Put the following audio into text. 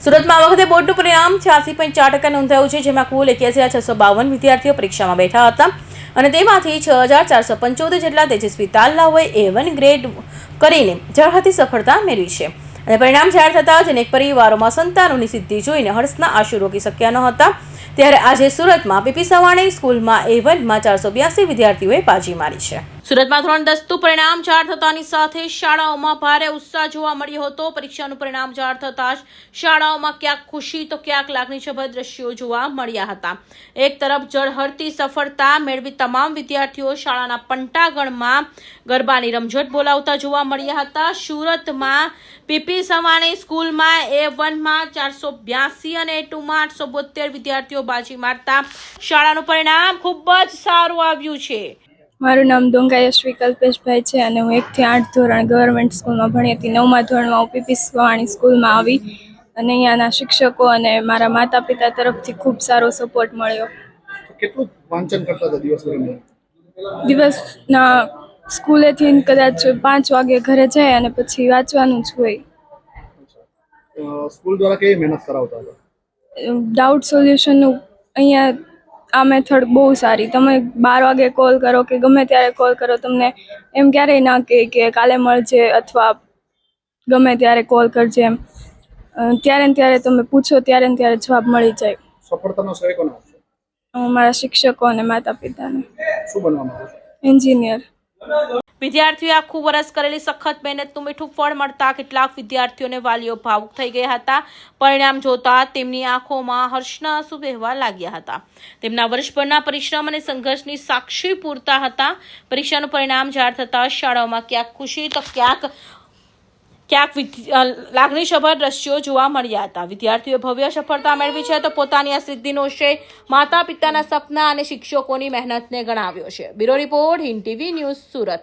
સુરતમાં આ વખતે બોર્ડનું પરિણામ 86.4% નોંધાયું છે, જેમાં કુલ 81,652 વિદ્યાર્થીઓ પરીક્ષામાં બેઠા હતા અને તેમાંથી 6,475 જેટલા તેજસ્વી તાલાઓએ A1 ગ્રેડ કરીને ઝળહળતી સફળતા મેળવી છે. અને પરિણામ જાહેર થતાં જ અનેક પરિવારોમાં સંતાનોની સિદ્ધિ જોઈને હર્ષના આંસુ રોકી શક્યા ન હતા. ત્યારે આજે સુરતમાં પીપી સવાણી સ્કૂલમાં A1માં 482 વિદ્યાર્થીઓએ બાજી મારી છે. સુરતમાં ધોરણ 10નું પરિણામ જાહેર થતાની સાથે શાળાઓમાં ભારે ઉત્સાહ જોવા મળ્યો હતો. પરીક્ષાનું પરિણામ જાહેર થતાં જ શાળાઓમાં ક્યાંક ખુશી તો ક્યાંક લાગણીસભર દ્રશ્યો જોવા મળ્યા હતા. એક તરફ ઝળહળતી સફળતા મેળવી તમામ વિદ્યાર્થીઓ શાળાના પંટાગણમાં ગરબાની રમઝટ બોલાવતા જોવા મળ્યા હતા. સુરતમાં પીપી સવાણી સ્કૂલમાં A1માં 482 અને A2માં 872 વિદ્યાર્થીઓ બાજી મારતા શાળાનું પરિણામ ખૂબ જ સારું આવ્યું છે. મારું નામ ડોંગા યશવી કલ્પેશભાઈ છે અને હું 1 થી 8 ધોરણ ગવર્મેન્ટ સ્કૂલમાં ભણી હતી. 9મા ધોરણમાં હું પીપી સવાણી સ્કૂલમાં આવી અને અહીંયાના શિક્ષકો અને મારા માતા પિતા તરફથી ખૂબ સારો સપોર્ટ મળ્યો. કેટલું વાંચન કરતા હતા દિવસ દરમિયાન? દિવસના સ્કૂલેથી કદાચ 5 વાગે ઘરે જાય અને પછી વાંચવાનું જ હોય. સ્કૂલ દ્વારા કેવી મહેનત કરાવતા હતા? ડાઉટ સોલ્યુશનનું અહીંયા આ મેથડ બહુ સારી. તમે 12 વાગે કોલ કરો કે ગમે ત્યારે કોલ કરો, તમને એમ ક્યારેય ના કહે કે કાલે મળજે અથવા ગમે ત્યારે કોલ કરજે. એમ ત્યારે ને ત્યારે તમે પૂછો ત્યારે ને ત્યારે જવાબ મળી જાય. સફળતાનો શ્રેય કોને આપશો? મારા શિક્ષકો અને માતા પિતાને. શું બનવા માંગો છો? એન્જિનિયર. વિદ્યાર્થીઓએ આખું વર્ષ કરેલી સખત મહેનતનું મીઠું ફળ મળતા કેટલાક વિદ્યાર્થીઓને વાલીઓ ભાવુક થઈ ગયા હતા. પરિણામ જોતા તેમની આંખોમાં હર્ષના આંસુ વહેવા લાગ્યા હતા. તેમના વર્ષભરના પરિશ્રમ અને સંઘર્ષની સાક્ષી પૂરતા હતા. પરીક્ષાનું પરિણામ જાહેર થતાં શાળાઓમાં ક્યાંક ખુશી તો ક્યાંક લાગણીસભર દ્રશ્યો જોવા મળ્યા હતા. વિદ્યાર્થીઓએ ભવ્ય સફળતા મેળવી છે તો પોતાની આ સિદ્ધિનો શ્રેય માતા પિતાના સપના અને શિક્ષકોની મહેનતને ગણાવ્યો છે. Bureau report, Hind TV news, Surat.